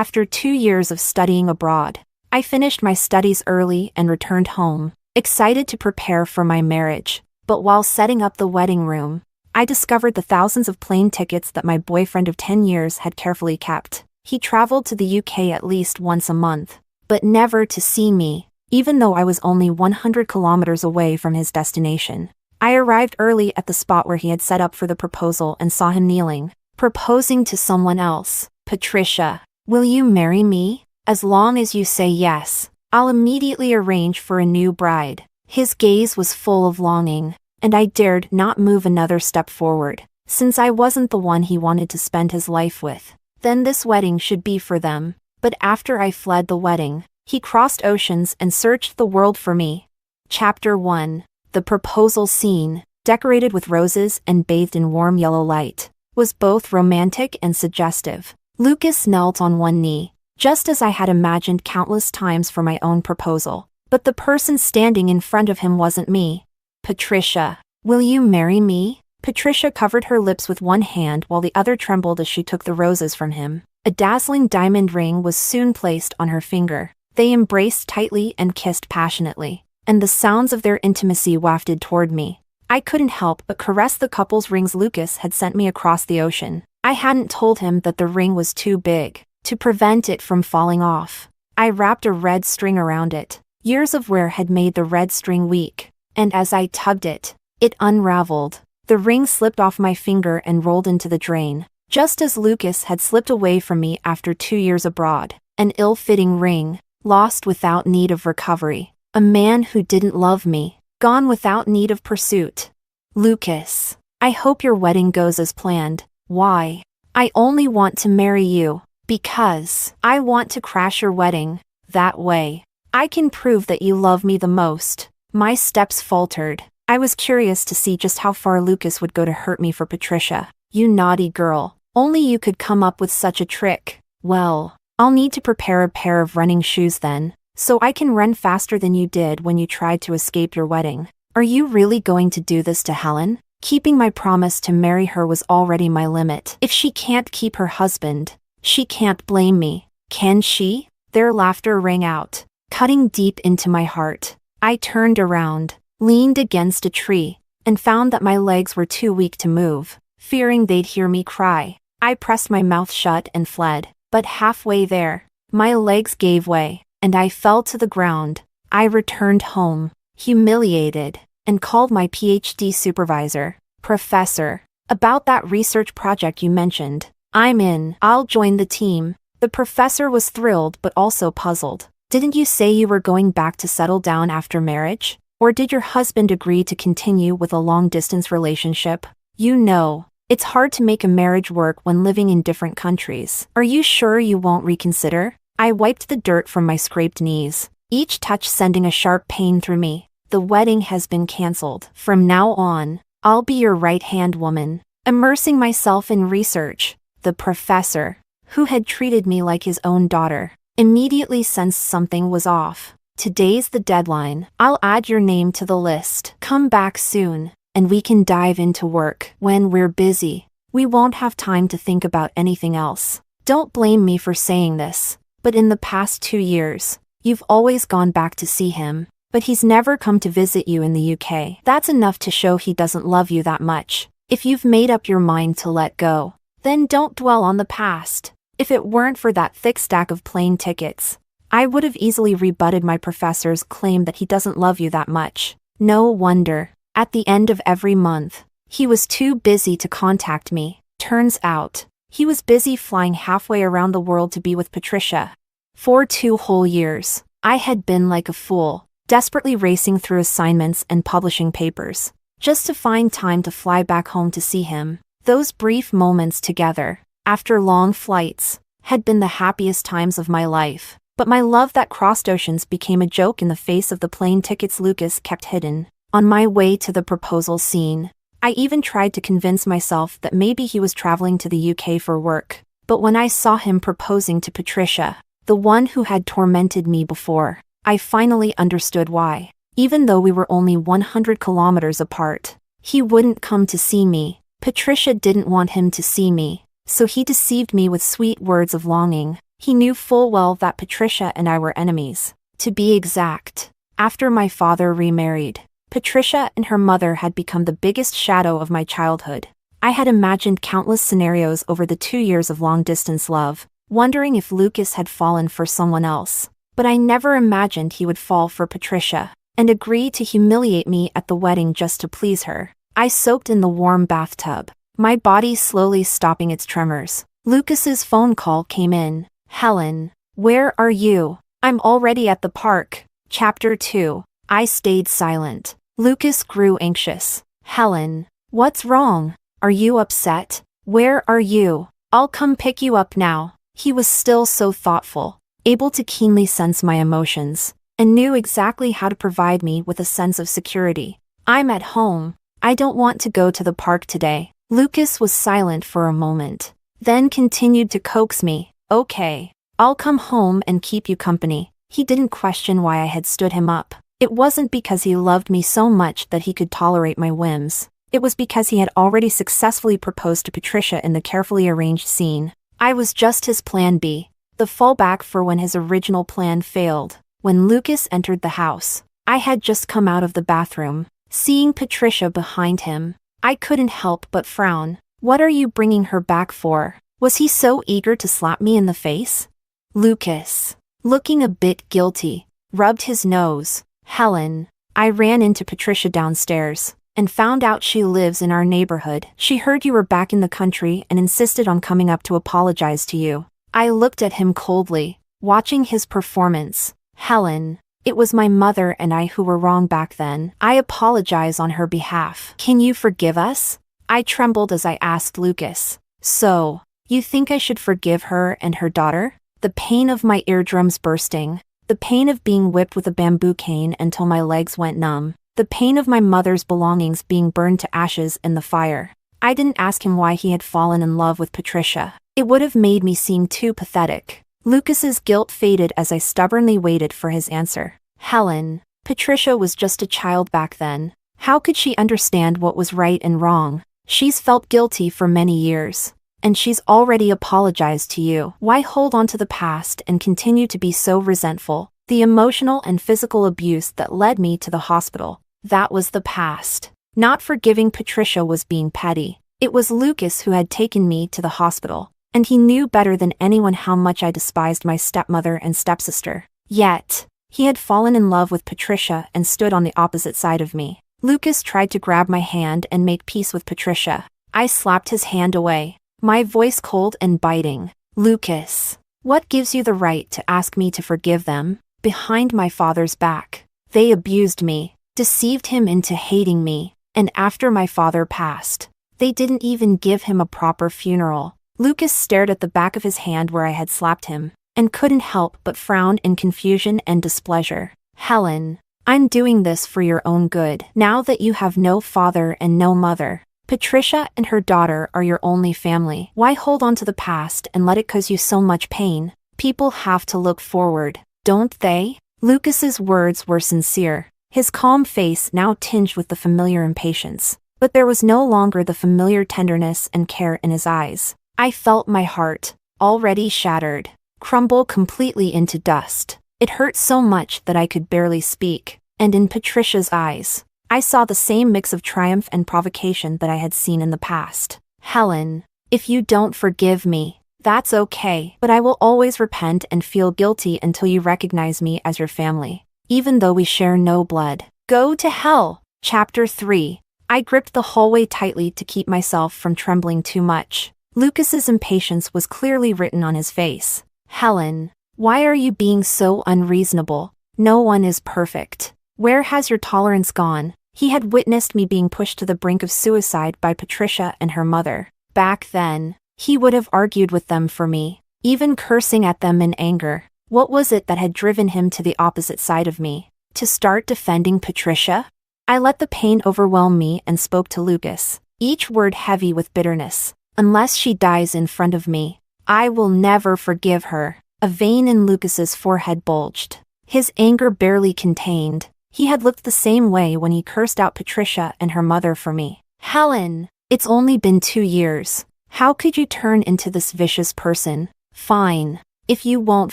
After 2 years of studying abroad, I finished my studies early and returned home, excited to prepare for my marriage. But while setting up the wedding room, I discovered the thousands of plane tickets that my boyfriend of 10 years had carefully kept. He traveled to the UK at least once a month, but never to see me, even though I was only 100 kilometers away from his destination. I arrived early at the spot where he had set up for the proposal and saw him kneeling, proposing to someone else. Patricia, will you marry me? As long as you say yes, I'll immediately arrange for a new bride. His gaze was full of longing, and I dared not move another step forward, since I wasn't the one he wanted to spend his life with. Then this wedding should be for them. But after I fled the wedding, he crossed oceans and searched the world for me. Chapter 1. The proposal scene, decorated with roses and bathed in warm yellow light, was both romantic and suggestive. Lucas knelt on one knee, just as I had imagined countless times for my own proposal. But the person standing in front of him wasn't me. Patricia, will you marry me? Patricia covered her lips with one hand while the other trembled as she took the roses from him. A dazzling diamond ring was soon placed on her finger. They embraced tightly and kissed passionately, and the sounds of their intimacy wafted toward me. I couldn't help but caress the couple's rings Lucas had sent me across the ocean. I hadn't told him that the ring was too big to prevent it from falling off. I wrapped a red string around it. Years of wear had made the red string weak, and as I tugged it, it unraveled. The ring slipped off my finger and rolled into the drain, just as Lucas had slipped away from me after 2 years abroad. An ill-fitting ring, lost without need of recovery. A man who didn't love me, gone without need of pursuit. Lucas, I hope your wedding goes as planned. Why? I only want to marry you because I want to crash your wedding. That way, I can prove that you love me the most. My steps faltered. I was curious to see just how far Lucas would go to hurt me for Patricia. You naughty girl. Only you could come up with such a trick. Well, I'll need to prepare a pair of running shoes then, so I can run faster than you did when you tried to escape your wedding. Are you really going to do this to Helen? Keeping my promise to marry her was already my limit. If she can't keep her husband, she can't blame me, can she? Their laughter rang out, cutting deep into my heart. I turned around, leaned against a tree, and found that my legs were too weak to move. Fearing they'd hear me cry, I pressed my mouth shut and fled. But halfway there, my legs gave way, and I fell to the ground. I returned home, humiliated, and called my PhD supervisor. Professor, about that research project you mentioned, I'm in. I'll join the team. The professor was thrilled but also puzzled. Didn't you say you were going back to settle down after marriage? Or did your husband agree to continue with a long-distance relationship? You know, it's hard to make a marriage work when living in different countries. Are you sure you won't reconsider? I wiped the dirt from my scraped knees, each touch sending a sharp pain through me. The wedding has been cancelled. From now on, I'll be your right-hand woman. Immersing myself in research, the professor, who had treated me like his own daughter, immediately sensed something was off. Today's the deadline. I'll add your name to the list. Come back soon, and we can dive into work. When we're busy, we won't have time to think about anything else. Don't blame me for saying this, but in the past 2 years, you've always gone back to see him, but he's never come to visit you in the UK. That's enough to show he doesn't love you that much. If you've made up your mind to let go, then don't dwell on the past. If it weren't for that thick stack of plane tickets, I would have easily rebutted my professor's claim that he doesn't love you that much. No wonder, at the end of every month, he was too busy to contact me. Turns out, he was busy flying halfway around the world to be with Patricia. For 2 whole years, I had been like a fool, desperately racing through assignments and publishing papers, just to find time to fly back home to see him. Those brief moments together, after long flights, had been the happiest times of my life. But my love that crossed oceans became a joke in the face of the plane tickets Lucas kept hidden. On my way to the proposal scene, I even tried to convince myself that maybe he was traveling to the UK for work. But when I saw him proposing to Patricia, the one who had tormented me before, I finally understood why. Even though we were only 100 kilometers apart, he wouldn't come to see me. Patricia didn't want him to see me, so he deceived me with sweet words of longing. He knew full well that Patricia and I were enemies. To be exact, after my father remarried, Patricia and her mother had become the biggest shadow of my childhood. I had imagined countless scenarios over the 2 years of long-distance love, wondering if Lucas had fallen for someone else. But I never imagined he would fall for Patricia, and agree to humiliate me at the wedding just to please her. I soaked in the warm bathtub, my body slowly stopping its tremors. Lucas's phone call came in. "Helen, where are you? I'm already at the park." Chapter 2. I stayed silent. Lucas grew anxious. "Helen, what's wrong? Are you upset? Where are you? I'll come pick you up now." He was still so thoughtful, able to keenly sense my emotions, and knew exactly how to provide me with a sense of security. "I'm at home. I don't want to go to the park today." Lucas was silent for a moment, then continued to coax me. "Okay, I'll come home and keep you company." He didn't question why I had stood him up. It wasn't because he loved me so much that he could tolerate my whims. It was because he had already successfully proposed to Patricia in the carefully arranged scene. I was just his plan B, the fallback for when his original plan failed. When Lucas entered the house, I had just come out of the bathroom, seeing Patricia behind him. I couldn't help but frown. "What are you bringing her back for?" Was he so eager to slap me in the face? Lucas, looking a bit guilty, rubbed his nose. "Helen, I ran into Patricia downstairs and found out she lives in our neighborhood. She heard you were back in the country and insisted on coming up to apologize to you." I looked at him coldly, watching his performance. "Helen, it was my mother and I who were wrong back then. I apologize on her behalf. Can you forgive us?" I trembled as I asked Lucas. "So, you think I should forgive her and her daughter?" The pain of my eardrums bursting, the pain of being whipped with a bamboo cane until my legs went numb, the pain of my mother's belongings being burned to ashes in the fire. I didn't ask him why he had fallen in love with Patricia. It would have made me seem too pathetic. Lucas's guilt faded as I stubbornly waited for his answer. "Helen, Patricia was just a child back then. How could she understand what was right and wrong? She's felt guilty for many years. And she's already apologized to you. Why hold on to the past and continue to be so resentful?" The emotional and physical abuse that led me to the hospital, that was the past. Not forgiving Patricia was being petty. It was Lucas who had taken me to the hospital, and he knew better than anyone how much I despised my stepmother and stepsister. Yet, he had fallen in love with Patricia and stood on the opposite side of me. Lucas tried to grab my hand and make peace with Patricia. I slapped his hand away, my voice cold and biting. "Lucas, what gives you the right to ask me to forgive them? Behind my father's back, they abused me, deceived him into hating me, and after my father passed, they didn't even give him a proper funeral." Lucas stared at the back of his hand where I had slapped him, and couldn't help but frown in confusion and displeasure. "Helen, I'm doing this for your own good. Now that you have no father and no mother, Patricia and her daughter are your only family. Why hold on to the past and let it cause you so much pain? People have to look forward, don't they?" Lucas's words were sincere, his calm face now tinged with the familiar impatience. But there was no longer the familiar tenderness and care in his eyes. I felt my heart, already shattered, crumble completely into dust. It hurt so much that I could barely speak, and in Patricia's eyes, I saw the same mix of triumph and provocation that I had seen in the past. "Helen, if you don't forgive me, that's okay, but I will always repent and feel guilty until you recognize me as your family, even though we share no blood." Go to hell. Chapter 3. I gripped the hallway tightly to keep myself from trembling too much. Lucas's impatience was clearly written on his face. "Helen, why are you being so unreasonable? No one is perfect. Where has your tolerance gone?" He had witnessed me being pushed to the brink of suicide by Patricia and her mother. Back then, he would have argued with them for me, even cursing at them in anger. What was it that had driven him to the opposite side of me? To start defending Patricia? I let the pain overwhelm me and spoke to Lucas, each word heavy with bitterness. "Unless she dies in front of me, I will never forgive her." A vein in Lucas's forehead bulged, his anger barely contained. He had looked the same way when he cursed out Patricia and her mother for me. "Helen, it's only been 2 years. How could you turn into this vicious person?" "Fine. If you won't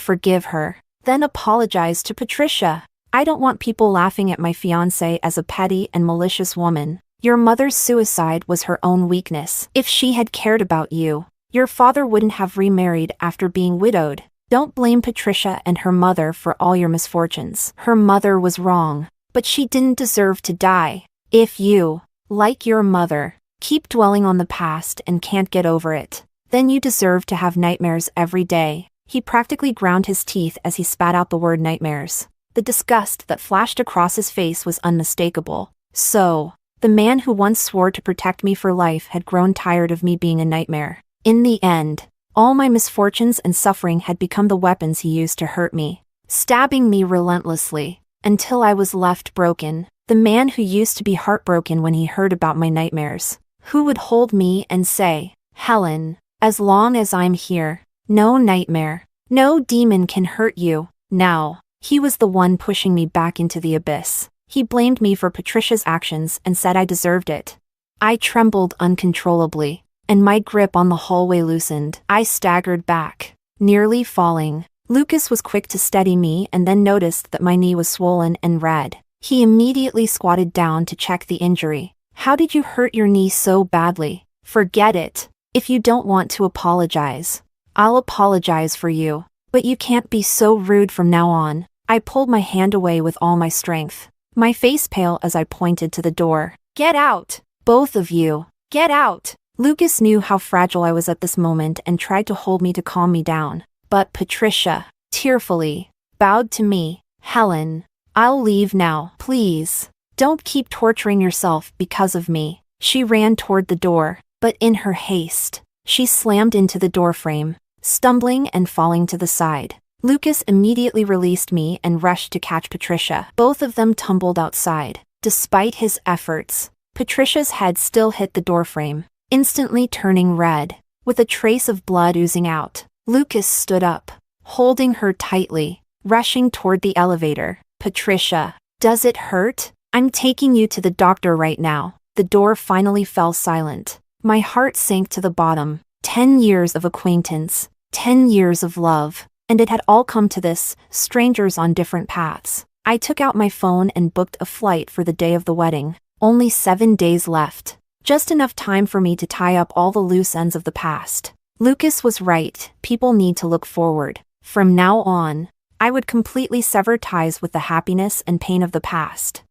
forgive her, then apologize to Patricia. I don't want people laughing at my fiancé as a petty and malicious woman. Your mother's suicide was her own weakness. If she had cared about you, your father wouldn't have remarried after being widowed. Don't blame Patricia and her mother for all your misfortunes. Her mother was wrong, but she didn't deserve to die. If you, like your mother, keep dwelling on the past and can't get over it, then you deserve to have nightmares every day. He practically ground his teeth as he spat out the word nightmares. The disgust that flashed across his face was unmistakable. So, the man who once swore to protect me for life had grown tired of me being a nightmare. In the end, all my misfortunes and suffering had become the weapons he used to hurt me, stabbing me relentlessly, until I was left broken. The man who used to be heartbroken when he heard about my nightmares, who would hold me and say, "Helen, as long as I'm here, no nightmare, no demon can hurt you." Now, he was the one pushing me back into the abyss. He blamed me for Patricia's actions and said I deserved it. I trembled uncontrollably, and my grip on the hallway loosened. I staggered back, nearly falling. Lucas was quick to steady me and then noticed that my knee was swollen and red. He immediately squatted down to check the injury. "How did you hurt your knee so badly?" "Forget it. If you don't want to apologize, I'll apologize for you. But you can't be so rude from now on." I pulled my hand away with all my strength, my face pale as I pointed to the door. "Get out! Both of you! Get out!" Lucas knew how fragile I was at this moment and tried to hold me to calm me down. But Patricia, tearfully, bowed to me. "Helen, I'll leave now. Please, don't keep torturing yourself because of me." She ran toward the door, but in her haste, she slammed into the doorframe, stumbling and falling to the side. Lucas immediately released me and rushed to catch Patricia. Both of them tumbled outside. Despite his efforts, Patricia's head still hit the doorframe, instantly turning red, with a trace of blood oozing out. Lucas stood up, holding her tightly, rushing toward the elevator. "Patricia, does it hurt? I'm taking you to the doctor right now." The door finally fell silent. My heart sank to the bottom. 10 years of acquaintance, 10 years of love, and it had all come to this, strangers on different paths. I took out my phone and booked a flight for the day of the wedding. Only 7 days left. Just enough time for me to tie up all the loose ends of the past. Lucas was right, people need to look forward. From now on, I would completely sever ties with the happiness and pain of the past.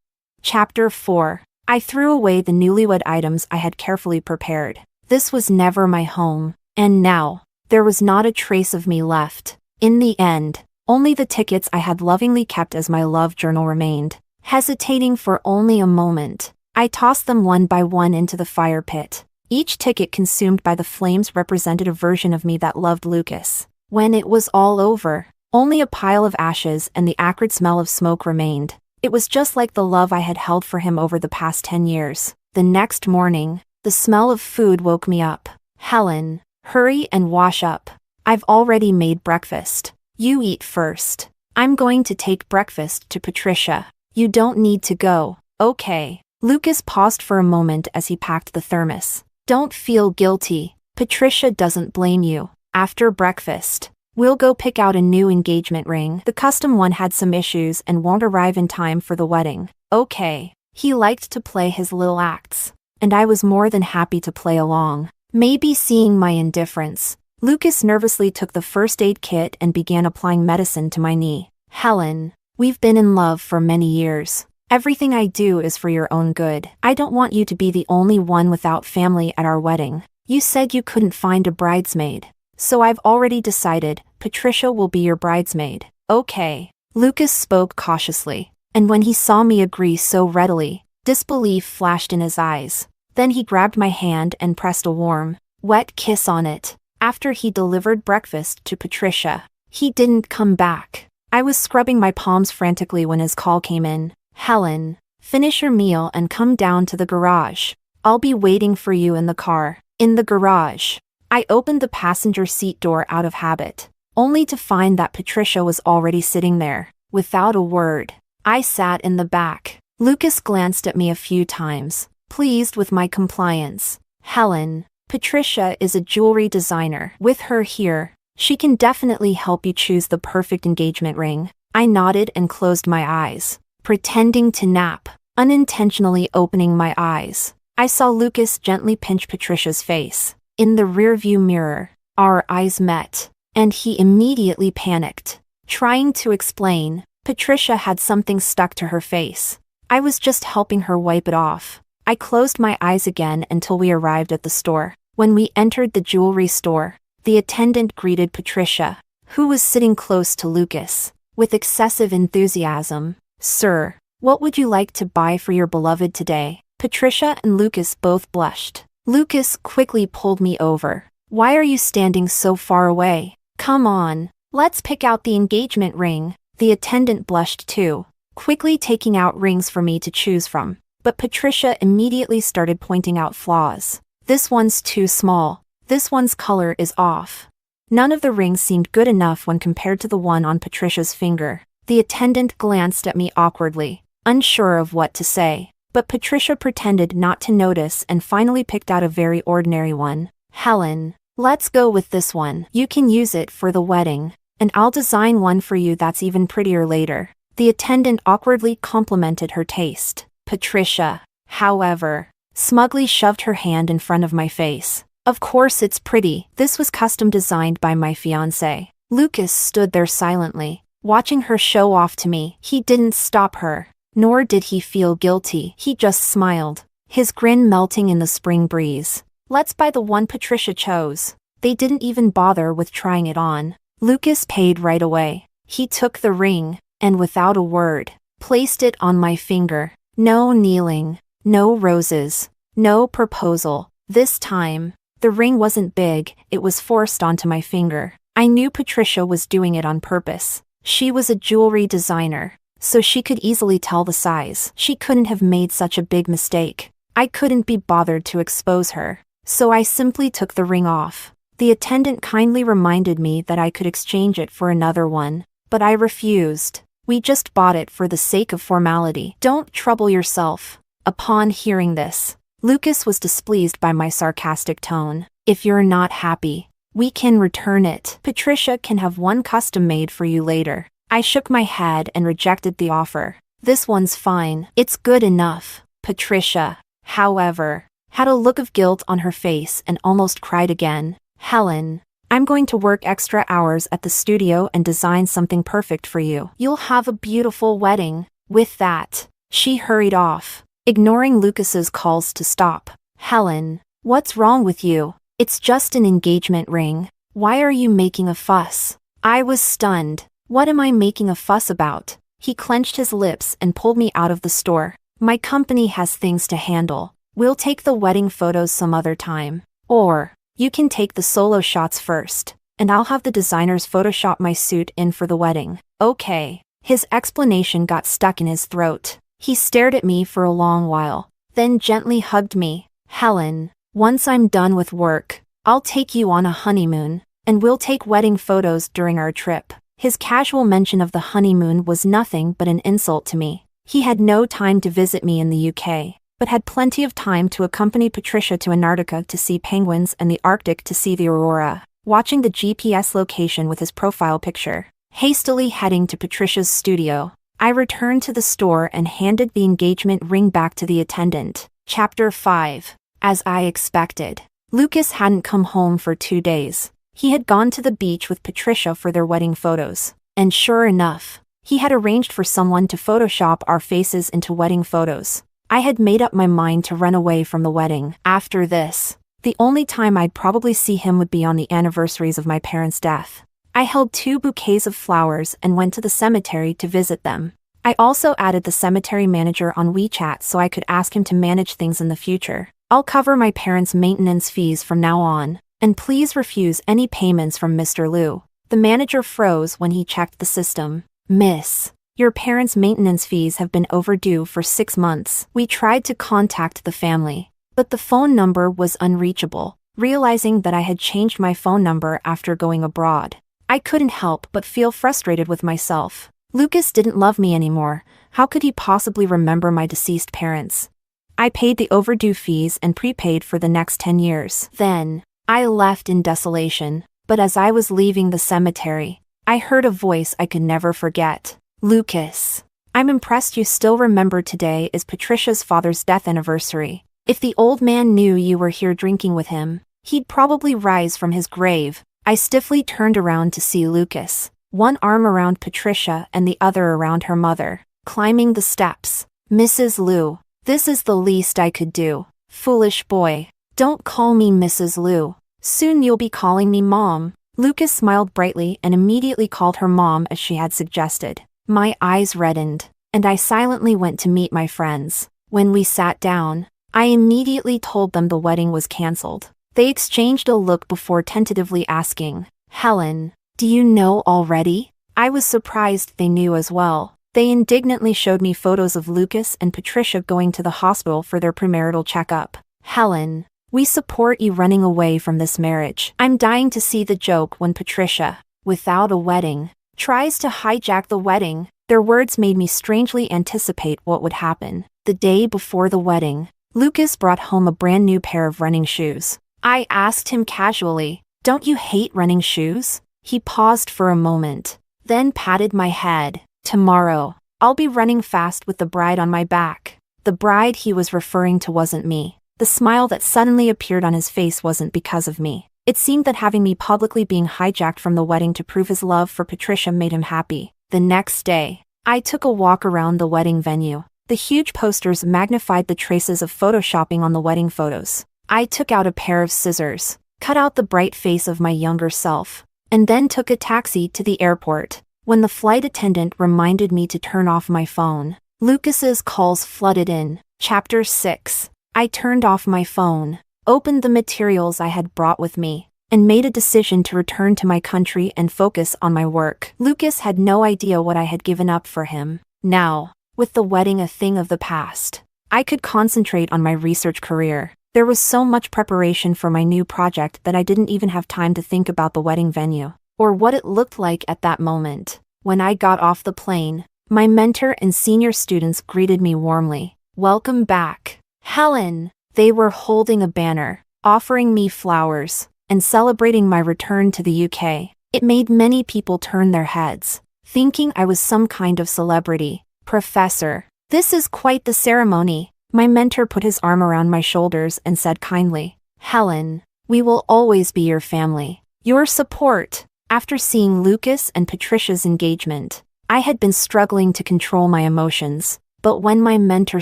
Chapter 4. I threw away the newlywed items I had carefully prepared. This was never my home, and now, there was not a trace of me left. In the end, only the tickets I had lovingly kept as my love journal remained. Hesitating for only a moment, I tossed them one by one into the fire pit. Each ticket consumed by the flames represented a version of me that loved Lucas. When it was all over, only a pile of ashes and the acrid smell of smoke remained. It was just like the love I had held for him over the past 10 years. The next morning, the smell of food woke me up. "Helen, hurry and wash up. I've already made breakfast. You eat first. I'm going to take breakfast to Patricia. You don't need to go, okay?" Lucas paused for a moment as he packed the thermos. "Don't feel guilty. Patricia doesn't blame you. After breakfast, we'll go pick out a new engagement ring. The custom one had some issues and won't arrive in time for the wedding." "Okay." He liked to play his little acts, and I was more than happy to play along. Maybe seeing my indifference, Lucas nervously took the first aid kit and began applying medicine to my knee. "Helen, we've been in love for many years. Everything I do is for your own good. I don't want you to be the only one without family at our wedding. You said you couldn't find a bridesmaid, so I've already decided Patricia will be your bridesmaid." "Okay." Lucas spoke cautiously, and when he saw me agree so readily, disbelief flashed in his eyes. Then he grabbed my hand and pressed a warm, wet kiss on it. After he delivered breakfast to Patricia, he didn't come back. I was scrubbing my palms frantically when his call came in. "Helen, finish your meal and come down to the garage. I'll be waiting for you in the car." In the garage, I opened the passenger seat door out of habit, only to find that Patricia was already sitting there. Without a word, I sat in the back. Lucas glanced at me a few times, pleased with my compliance. "Helen, Patricia is a jewelry designer. With her here, She can definitely help you choose the perfect engagement ring. I nodded and closed my eyes, pretending to nap, unintentionally opening my eyes. I saw Lucas gently pinch Patricia's face. In the rearview mirror, our eyes met, and he immediately panicked. Trying to explain, Patricia had something stuck to her face. I was just helping her wipe it off. I closed my eyes again until we arrived at the store. When we entered the jewelry store, the attendant greeted Patricia, who was sitting close to Lucas, with excessive enthusiasm. "Sir, what would you like to buy for your beloved today?" Patricia and Lucas both blushed. Lucas quickly pulled me over. "Why are you standing so far away? Come on, let's pick out the engagement ring." The attendant blushed too, quickly taking out rings for me to choose from. But Patricia immediately started pointing out flaws. "This one's too small. This one's color is off." None of the rings seemed good enough when compared to the one on Patricia's finger. The attendant glanced at me awkwardly, unsure of what to say. But Patricia pretended not to notice and finally picked out a very ordinary one. "Helen, let's go with this one. You can use it for the wedding, and I'll design one for you that's even prettier later." The attendant awkwardly complimented her taste. Patricia, however, smugly shoved her hand in front of my face. "Of course it's pretty. This was custom designed by my fiancé." Lucas stood there silently, watching her show off to me. He didn't stop her, nor did he feel guilty. He just smiled, his grin melting in the spring breeze. "Let's buy the one Patricia chose." They didn't even bother with trying it on. Lucas paid right away. He took the ring, and without a word, placed it on my finger. No kneeling, no roses, no proposal. This time, the ring wasn't big, it was forced onto my finger. I knew Patricia was doing it on purpose. She was a jewelry designer, so she could easily tell the size. She couldn't have made such a big mistake. I couldn't be bothered to expose her, so I simply took the ring off. The attendant kindly reminded me that I could exchange it for another one, but I refused. "We just bought it for the sake of formality. Don't trouble yourself." Upon hearing this, Lucas was displeased by my sarcastic tone. "If you're not happy, we can return it. Patricia can have one custom made for you later." I shook my head and rejected the offer. "This one's fine. It's good enough." Patricia, however, had a look of guilt on her face and almost cried again. "Helen, I'm going to work extra hours at the studio and design something perfect for you. You'll have a beautiful wedding." With that, she hurried off, ignoring Lucas's calls to stop. "Helen, what's wrong with you? It's just an engagement ring. Why are you making a fuss?" I was stunned. "What am I making a fuss about?" He clenched his lips and pulled me out of the store. "My company has things to handle. We'll take the wedding photos some other time. Or, you can take the solo shots first, and I'll have the designers Photoshop my suit in for the wedding." "Okay." His explanation got stuck in his throat. He stared at me for a long while, then gently hugged me. "Helen, once I'm done with work, I'll take you on a honeymoon, and we'll take wedding photos during our trip." His casual mention of the honeymoon was nothing but an insult to me. He had no time to visit me in the UK, but had plenty of time to accompany Patricia to Antarctica to see penguins and the Arctic to see the aurora, watching the GPS location with his profile picture. Hastily heading to Patricia's studio, I returned to the store and handed the engagement ring back to the attendant. Chapter 5. As I expected, Lucas hadn't come home for 2 days. He had gone to the beach with Patricia for their wedding photos, and sure enough, he had arranged for someone to Photoshop our faces into wedding photos. I had made up my mind to run away from the wedding. After this, the only time I'd probably see him would be on the anniversaries of my parents' death. I held 2 bouquets of flowers and went to the cemetery to visit them. I also added the cemetery manager on WeChat so I could ask him to manage things in the future. "I'll cover my parents' maintenance fees from now on, and please refuse any payments from Mr. Liu." The manager froze when he checked the system. "Miss, your parents' maintenance fees have been overdue for 6 months. We tried to contact the family, but the phone number was unreachable." Realizing that I had changed my phone number after going abroad, I couldn't help but feel frustrated with myself. Lucas didn't love me anymore. How could he possibly remember my deceased parents? I paid the overdue fees and prepaid for the next 10 years. Then, I left in desolation. But as I was leaving the cemetery, I heard a voice I could never forget. Lucas, I'm impressed you still remember today is Patricia's father's death anniversary. If the old man knew you were here drinking with him, he'd probably rise from his grave. I stiffly turned around to see Lucas, one arm around Patricia and the other around her mother, climbing the steps. Mrs. Liu, this is the least I could do. Foolish boy. Don't call me Mrs. Liu. Soon you'll be calling me Mom. Lucas smiled brightly and immediately called her Mom as she had suggested. My eyes reddened, and I silently went to meet my friends. When we sat down, I immediately told them the wedding was cancelled. They exchanged a look before tentatively asking, Helen, do you know already? I was surprised they knew as well. They indignantly showed me photos of Lucas and Patricia going to the hospital for their premarital checkup. Helen, we support you running away from this marriage. I'm dying to see the joke when Patricia, without a wedding, tries to hijack the wedding. Their words made me strangely anticipate what would happen. The day before the wedding, Lucas brought home a brand new pair of running shoes. I asked him casually, don't you hate running shoes? He paused for a moment, then patted my head. Tomorrow, I'll be running fast with the bride on my back. The bride he was referring to wasn't me. The smile that suddenly appeared on his face wasn't because of me. It seemed that having me publicly being hijacked from the wedding to prove his love for Patricia made him happy. The next day, I took a walk around the wedding venue. The huge posters magnified the traces of photoshopping on the wedding photos. I took out a pair of scissors, cut out the bright face of my younger self, and then took a taxi to the airport. When the flight attendant reminded me to turn off my phone, Lucas's calls flooded in. Chapter 6. I turned off my phone, opened the materials I had brought with me, and made a decision to return to my country and focus on my work. Lucas had no idea what I had given up for him. Now, with the wedding a thing of the past, I could concentrate on my research career. There was so much preparation for my new project that I didn't even have time to think about the wedding venue, or what it looked like at that moment. When I got off the plane, my mentor and senior students greeted me warmly. Welcome back, Helen. They were holding a banner, offering me flowers, and celebrating my return to the UK. It made many people turn their heads, thinking I was some kind of celebrity. Professor, this is quite the ceremony. My mentor put his arm around my shoulders and said kindly, Helen, we will always be your family. Your support. After seeing Lucas and Patricia's engagement, I had been struggling to control my emotions, but when my mentor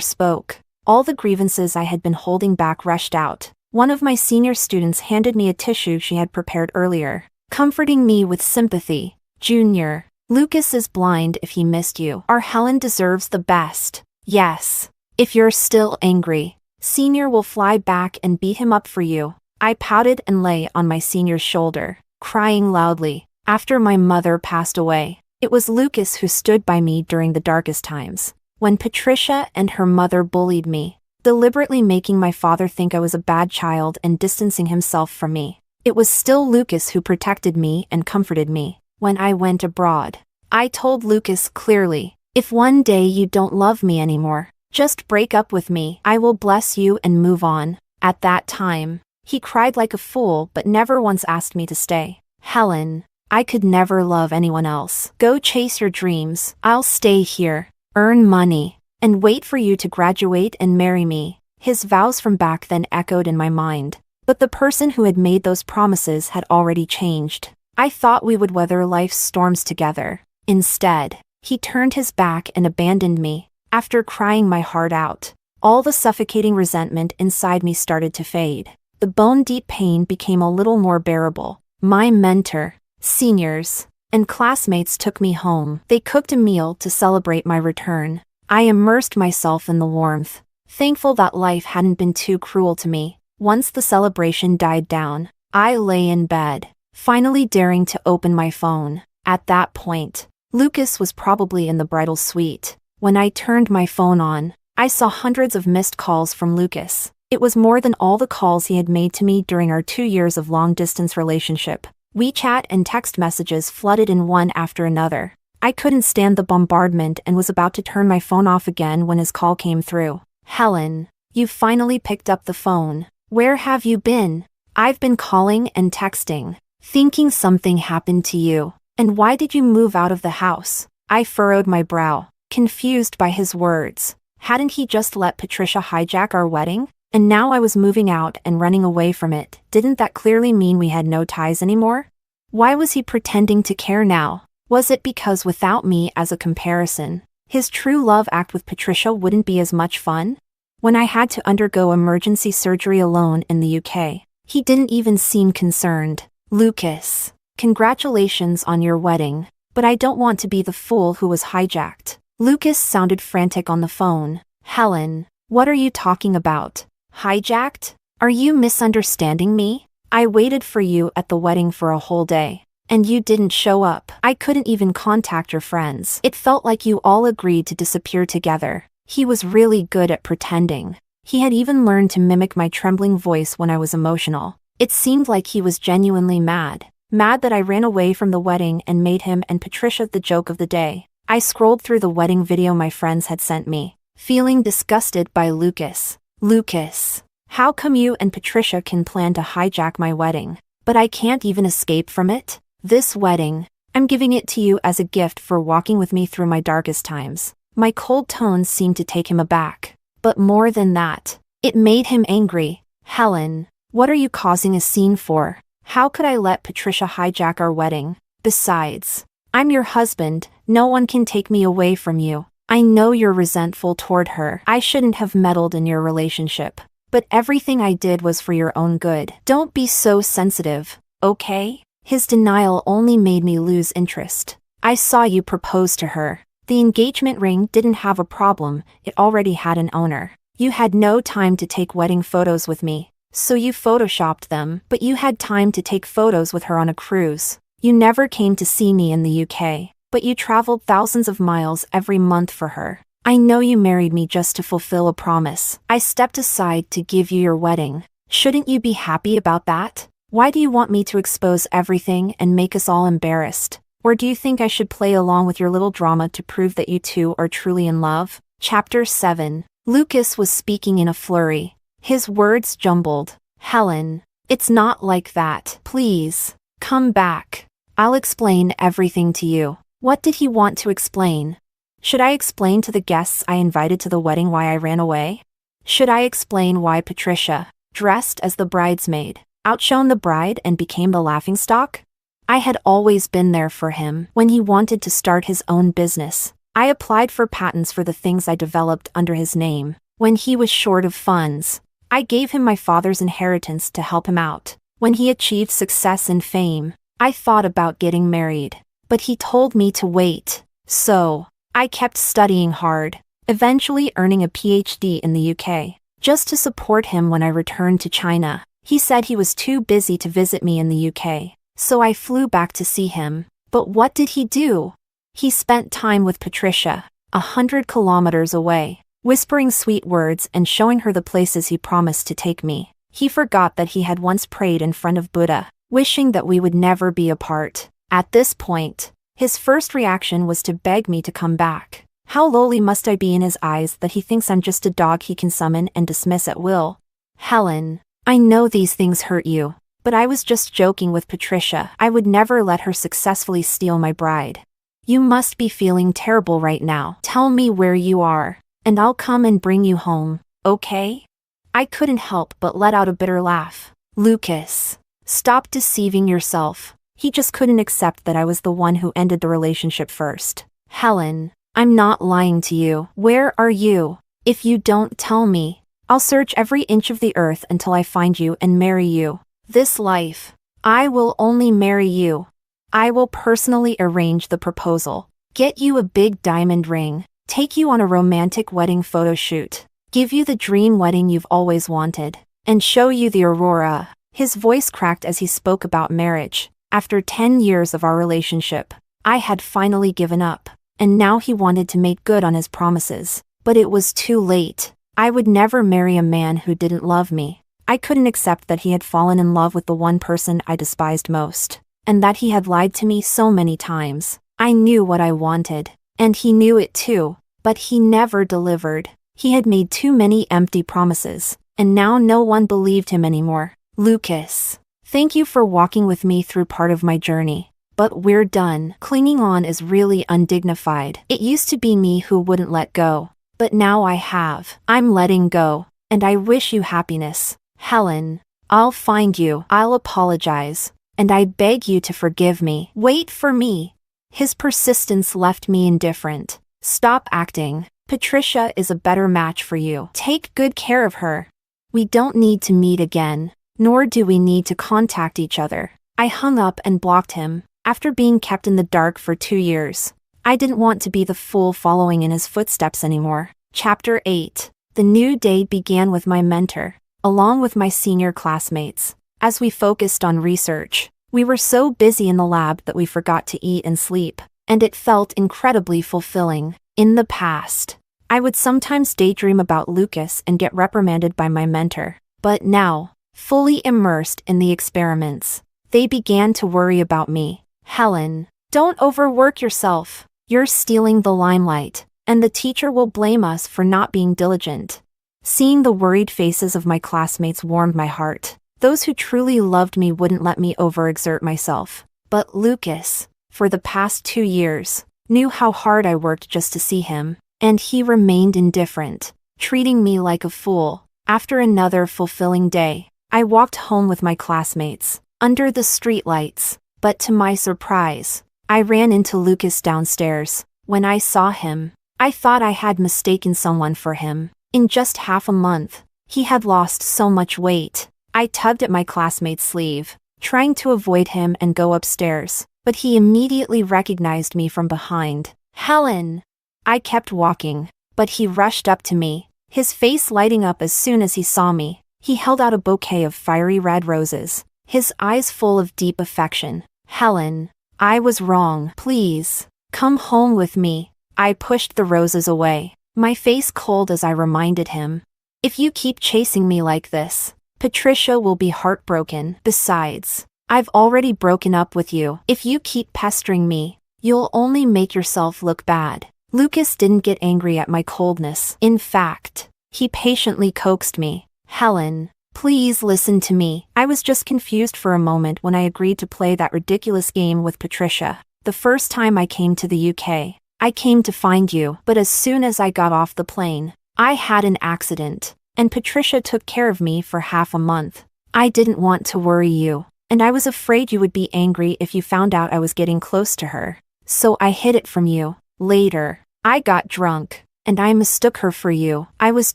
spoke, all the grievances I had been holding back rushed out. One of my senior students handed me a tissue she had prepared earlier, comforting me with sympathy. Junior, Lucas is blind if he missed you. Our Helen deserves the best. Yes. If you're still angry, Senior will fly back and beat him up for you. I pouted and lay on my senior's shoulder, crying loudly. After my mother passed away, it was Lucas who stood by me during the darkest times. When Patricia and her mother bullied me, deliberately making my father think I was a bad child and distancing himself from me, it was still Lucas who protected me and comforted me. When I went abroad, I told Lucas clearly, if one day you don't love me anymore, just break up with me. I will bless you and move on. At that time, he cried like a fool but never once asked me to stay. Helen, I could never love anyone else. Go chase your dreams. I'll stay here, earn money, and wait for you to graduate and marry me. His vows from back then echoed in my mind, but the person who had made those promises had already changed. I thought we would weather life's storms together. Instead, he turned his back and abandoned me. After crying my heart out, all the suffocating resentment inside me started to fade. The bone-deep pain became a little more bearable. My mentor, seniors, and classmates took me home. They cooked a meal to celebrate my return. I immersed myself in the warmth, thankful that life hadn't been too cruel to me. Once the celebration died down, I lay in bed, finally daring to open my phone. At that point, Lucas was probably in the bridal suite. When I turned my phone on, I saw hundreds of missed calls from Lucas. It was more than all the calls he had made to me during our 2 years of long-distance relationship. WeChat and text messages flooded in one after another. I couldn't stand the bombardment and was about to turn my phone off again when his call came through. Helen, you finally picked up the phone. Where have you been? I've been calling and texting. Thinking something happened to you. And why did you move out of the house? I furrowed my brow, confused by his words. Hadn't he just let Patricia hijack our wedding? And now I was moving out and running away from it. Didn't that clearly mean we had no ties anymore? Why was he pretending to care now? Was it because without me as a comparison, his true love act with Patricia wouldn't be as much fun? When I had to undergo emergency surgery alone in the UK, he didn't even seem concerned. Lucas, congratulations on your wedding, but I don't want to be the fool who was hijacked. Lucas sounded frantic on the phone. Helen, what are you talking about? Hijacked? Are you misunderstanding me? I waited for you at the wedding for a whole day, and you didn't show up. I couldn't even contact your friends. It felt like you all agreed to disappear together. He was really good at pretending. He had even learned to mimic my trembling voice when I was emotional. It seemed like he was genuinely mad. Mad that I ran away from the wedding and made him and Patricia the joke of the day. I scrolled through the wedding video my friends had sent me, feeling disgusted by Lucas. Lucas, how come you and Patricia can plan to hijack my wedding, but I can't even escape from it? This wedding, I'm giving it to you as a gift for walking with me through my darkest times. My cold tones seemed to take him aback. But more than that, it made him angry. Helen, what are you causing a scene for? How could I let Patricia hijack our wedding? Besides, I'm your husband. No one can take me away from you. I know you're resentful toward her. I shouldn't have meddled in your relationship. But everything I did was for your own good. Don't be so sensitive, okay? His denial only made me lose interest. I saw you propose to her. The engagement ring didn't have a problem, it already had an owner. You had no time to take wedding photos with me, so you photoshopped them, but you had time to take photos with her on a cruise. You never came to see me in the UK, but you traveled thousands of miles every month for her. I know you married me just to fulfill a promise. I stepped aside to give you your wedding. Shouldn't you be happy about that? Why do you want me to expose everything and make us all embarrassed? Or do you think I should play along with your little drama to prove that you two are truly in love? Chapter 7. Lucas was speaking in a flurry. His words jumbled. Helen, it's not like that. Please, come back. I'll explain everything to you. What did he want to explain? Should I explain to the guests I invited to the wedding why I ran away? Should I explain why Patricia, dressed as the bridesmaid, outshone the bride and became the laughingstock? I had always been there for him when he wanted to start his own business. I applied for patents for the things I developed under his name. When he was short of funds, I gave him my father's inheritance to help him out. When he achieved success and fame, I thought about getting married. But he told me to wait. So, I kept studying hard, eventually earning a PhD in the UK, just to support him when I returned to China. He said he was too busy to visit me in the UK, so I flew back to see him. But what did he do? He spent time with Patricia, 100 kilometers away, whispering sweet words and showing her the places he promised to take me. He forgot that he had once prayed in front of Buddha, wishing that we would never be apart. At this point, his first reaction was to beg me to come back. How lowly must I be in his eyes that he thinks I'm just a dog he can summon and dismiss at will? Helen, I know these things hurt you, but I was just joking with Patricia. I would never let her successfully steal my bride. You must be feeling terrible right now. Tell me where you are, and I'll come and bring you home, okay? I couldn't help but let out a bitter laugh. Lucas, stop deceiving yourself. He just couldn't accept that I was the one who ended the relationship first. Helen, I'm not lying to you. Where are you? If you don't tell me, I'll search every inch of the earth until I find you and marry you. This life, I will only marry you. I will personally arrange the proposal, get you a big diamond ring, take you on a romantic wedding photo shoot, give you the dream wedding you've always wanted, and show you the aurora. His voice cracked as he spoke about marriage. After 10 years of our relationship, I had finally given up, and now he wanted to make good on his promises. But it was too late. I would never marry a man who didn't love me. I couldn't accept that he had fallen in love with the one person I despised most, and that he had lied to me so many times. I knew what I wanted, and he knew it too, but he never delivered. He had made too many empty promises, and now no one believed him anymore. Lucas, Thank you for walking with me through part of my journey. But we're done. Clinging on is really undignified. It used to be me who wouldn't let go. But now I have. I'm letting go. And I wish you happiness. Helen. I'll find you. I'll apologize. And I beg you to forgive me. Wait for me. His persistence left me indifferent. Stop acting. Patricia is a better match for you. Take good care of her. We don't need to meet again. Nor do we need to contact each other. I hung up and blocked him. After being kept in the dark for 2 years, I didn't want to be the fool following in his footsteps anymore. Chapter 8. The new day began with my mentor, along with my senior classmates. As we focused on research, we were so busy in the lab that we forgot to eat and sleep, and it felt incredibly fulfilling. In the past, I would sometimes daydream about Lucas and get reprimanded by my mentor, but now, fully immersed in the experiments, they began to worry about me. Helen, don't overwork yourself. You're stealing the limelight, and the teacher will blame us for not being diligent. Seeing the worried faces of my classmates warmed my heart. Those who truly loved me wouldn't let me overexert myself. But Lucas, for the past 2 years, knew how hard I worked just to see him, and he remained indifferent, treating me like a fool. After another fulfilling day, I walked home with my classmates, under the streetlights. But to my surprise, I ran into Lucas downstairs. When I saw him, I thought I had mistaken someone for him. In just half a month, he had lost so much weight. I tugged at my classmate's sleeve, trying to avoid him and go upstairs, but he immediately recognized me from behind. Helen! I kept walking, but he rushed up to me, his face lighting up as soon as he saw me. He held out a bouquet of fiery red roses, his eyes full of deep affection. Helen, I was wrong. Please, come home with me. I pushed the roses away, my face cold as I reminded him. If you keep chasing me like this, Patricia will be heartbroken. Besides, I've already broken up with you. If you keep pestering me, you'll only make yourself look bad. Lucas didn't get angry at my coldness. In fact, he patiently coaxed me. Helen, please listen to me. I was just confused for a moment when I agreed to play that ridiculous game with Patricia. The first time I came to the UK, I came to find you, but as soon as I got off the plane, I had an accident, and Patricia took care of me for half a month. I didn't want to worry you, and I was afraid you would be angry if you found out I was getting close to her. So I hid it from you. Later, I got drunk, and I mistook her for you. I was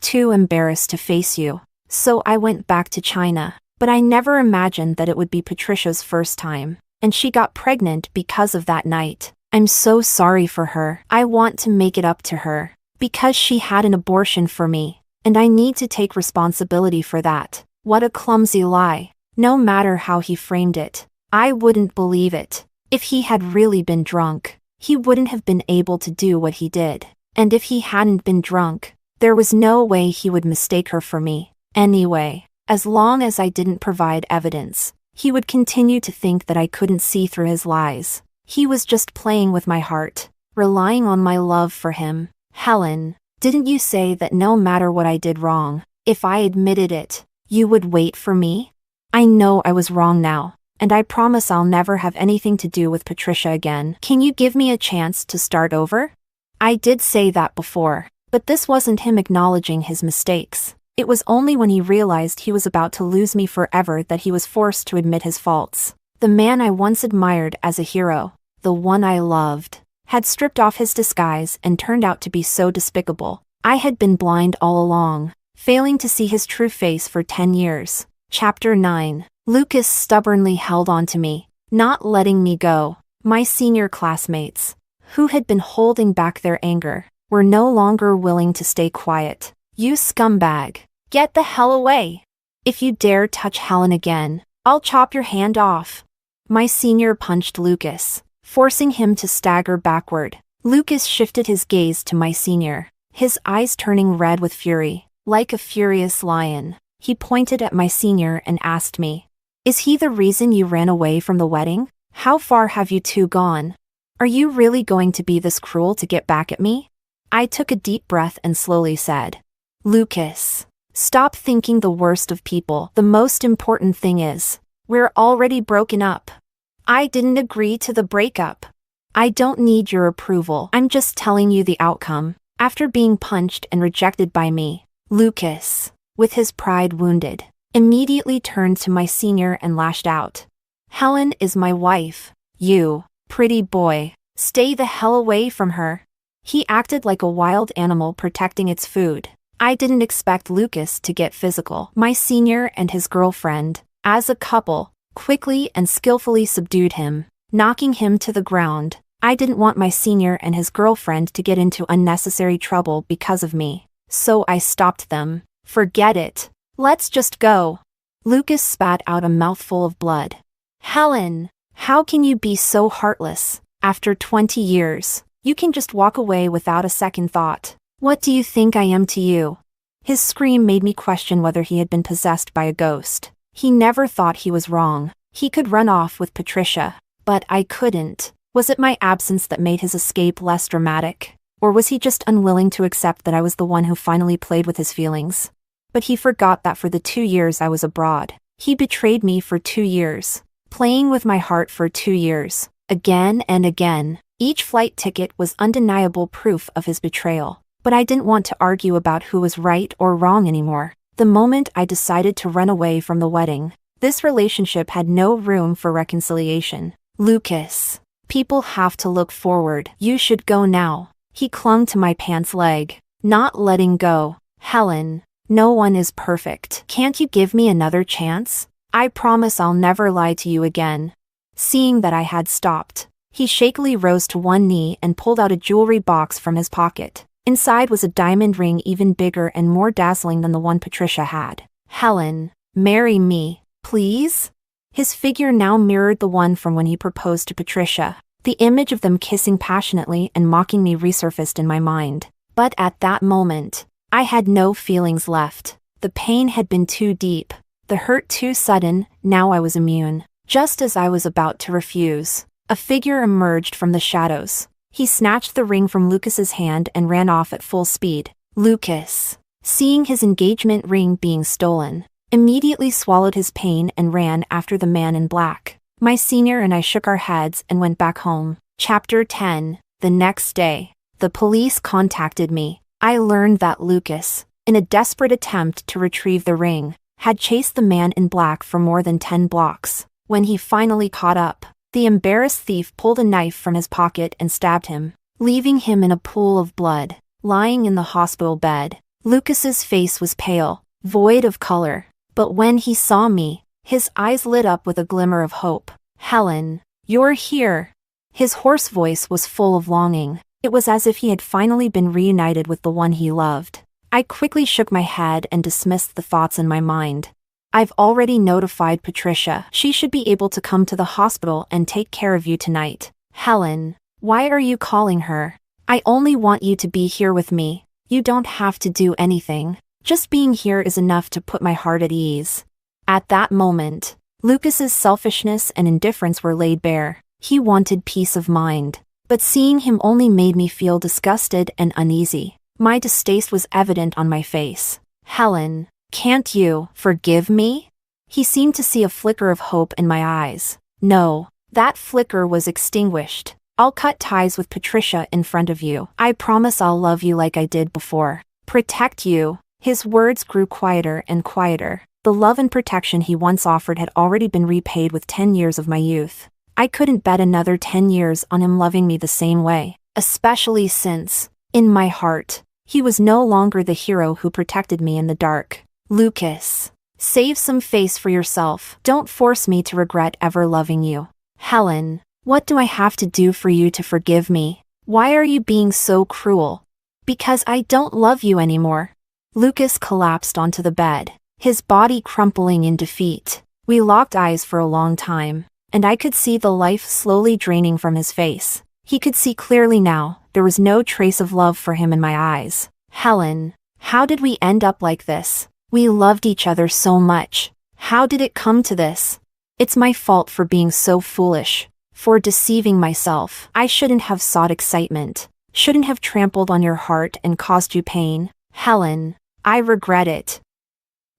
too embarrassed to face you. So I went back to China, but I never imagined that it would be Patricia's first time, and she got pregnant because of that night. I'm so sorry for her. I want to make it up to her, because she had an abortion for me, and I need to take responsibility for that. What a clumsy lie. No matter how he framed it, I wouldn't believe it. If he had really been drunk, he wouldn't have been able to do what he did. And if he hadn't been drunk, there was no way he would mistake her for me. Anyway, as long as I didn't provide evidence, he would continue to think that I couldn't see through his lies. He was just playing with my heart, relying on my love for him. Helen, didn't you say that no matter what I did wrong, if I admitted it, you would wait for me? I know I was wrong now, and I promise I'll never have anything to do with Patricia again. Can you give me a chance to start over? I did say that before, but this wasn't him acknowledging his mistakes. It was only when he realized he was about to lose me forever that he was forced to admit his faults. The man I once admired as a hero, the one I loved, had stripped off his disguise and turned out to be so despicable. I had been blind all along, failing to see his true face for 10 years. Chapter 9. Lucas stubbornly held on to me, not letting me go. My senior classmates, who had been holding back their anger, were no longer willing to stay quiet. You scumbag. Get the hell away. If you dare touch Helen again, I'll chop your hand off. My senior punched Lucas, forcing him to stagger backward. Lucas shifted his gaze to my senior, his eyes turning red with fury. Like a furious lion, he pointed at my senior and asked me, "Is he the reason you ran away from the wedding? How far have you two gone? Are you really going to be this cruel to get back at me?" I took a deep breath and slowly said, "Lucas, stop thinking the worst of people. The most important thing is, We're already broken up. I didn't agree to the breakup. I don't need your approval. I'm just telling you the outcome. After being punched and rejected by me, Lucas, with his pride wounded, immediately turned to my senior and lashed out. Helen is my wife. You, pretty boy, stay the hell away from her. He acted like a wild animal protecting its food. I didn't expect Lucas to get physical. My senior and his girlfriend, as a couple, quickly and skillfully subdued him, knocking him to the ground. I didn't want my senior and his girlfriend to get into unnecessary trouble because of me, so I stopped them. Forget it. Let's just go. Lucas spat out a mouthful of blood. Helen, how can you be so heartless? After 20 years, you can just walk away without a second thought. What do you think I am to you? His scream made me question whether he had been possessed by a ghost. He never thought he was wrong. He could run off with Patricia, but I couldn't. Was it my absence that made his escape less dramatic? Or was he just unwilling to accept that I was the one who finally played with his feelings? But he forgot that for the 2 years I was abroad, he betrayed me for 2 years, playing with my heart for 2 years, again and again. Each flight ticket was undeniable proof of his betrayal. But I didn't want to argue about who was right or wrong anymore. The moment I decided to run away from the wedding, this relationship had no room for reconciliation. Lucas, people have to look forward. You should go now. He clung to my pants leg, not letting go. Helen, no one is perfect. Can't you give me another chance? I promise I'll never lie to you again. Seeing that I had stopped, he shakily rose to one knee and pulled out a jewelry box from his pocket. Inside was a diamond ring even bigger and more dazzling than the one Patricia had. Helen, marry me, please? His figure now mirrored the one from when he proposed to Patricia. The image of them kissing passionately and mocking me resurfaced in my mind. But at that moment, I had no feelings left. The pain had been too deep, the hurt too sudden. Now I was immune. Just as I was about to refuse, a figure emerged from the shadows. He snatched the ring from Lucas's hand and ran off at full speed. Lucas, seeing his engagement ring being stolen, immediately swallowed his pain and ran after the man in black. My senior and I shook our heads and went back home. Chapter 10. The next day, the police contacted me. I learned that Lucas, in a desperate attempt to retrieve the ring, had chased the man in black for more than 10 blocks. When he finally caught up, the embarrassed thief pulled a knife from his pocket and stabbed him, leaving him in a pool of blood, lying in the hospital bed. Lucas's face was pale, void of color, but when he saw me, his eyes lit up with a glimmer of hope. Helen, you're here. His hoarse voice was full of longing. It was as if he had finally been reunited with the one he loved. I quickly shook my head and dismissed the thoughts in my mind. I've already notified Patricia. She should be able to come to the hospital and take care of you tonight. Helen, why are you calling her? I only want you to be here with me. You don't have to do anything. Just being here is enough to put my heart at ease. At that moment, Lucas's selfishness and indifference were laid bare. He wanted peace of mind. But seeing him only made me feel disgusted and uneasy. My distaste was evident on my face. Helen, can't you forgive me? He seemed to see a flicker of hope in my eyes. No, that flicker was extinguished. I'll cut ties with Patricia in front of you. I promise I'll love you like I did before. Protect you. His words grew quieter and quieter. The love and protection he once offered had already been repaid with 10 years of my youth. I couldn't bet another 10 years on him loving me the same way, especially since, in my heart, he was no longer the hero who protected me in the dark. Lucas, save some face for yourself. Don't force me to regret ever loving you. Helen, what do I have to do for you to forgive me? Why are you being so cruel? Because I don't love you anymore. Lucas collapsed onto the bed, his body crumpling in defeat. We locked eyes for a long time, and I could see the life slowly draining from his face. He could see clearly now, there was no trace of love for him in my eyes. Helen, how did we end up like this? We loved each other so much. How did it come to this? It's my fault for being so foolish, for deceiving myself. I shouldn't have sought excitement, shouldn't have trampled on your heart and caused you pain. Helen, I regret it.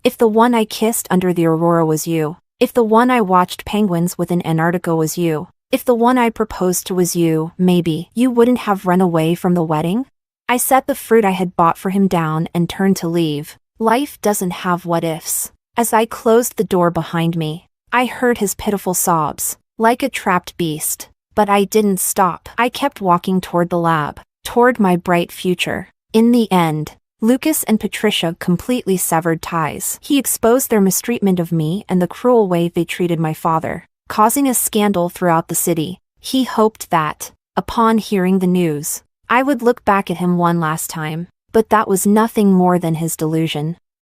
If the one I kissed under the aurora was you, If the one I watched penguins with in Antarctica was you, if the one I proposed to was you, maybe you wouldn't have run away from the wedding? I set the fruit I had bought for him down and turned to leave. Life doesn't have what-ifs. As I closed the door behind me, I heard his pitiful sobs, like a trapped beast. But I didn't stop. I kept walking toward the lab, toward my bright future. In the end, Lucas and Patricia completely severed ties. He exposed their mistreatment of me and the cruel way they treated my father, causing a scandal throughout the city. He hoped that, upon hearing the news, I would look back at him one last time, but that was nothing more than his delusion.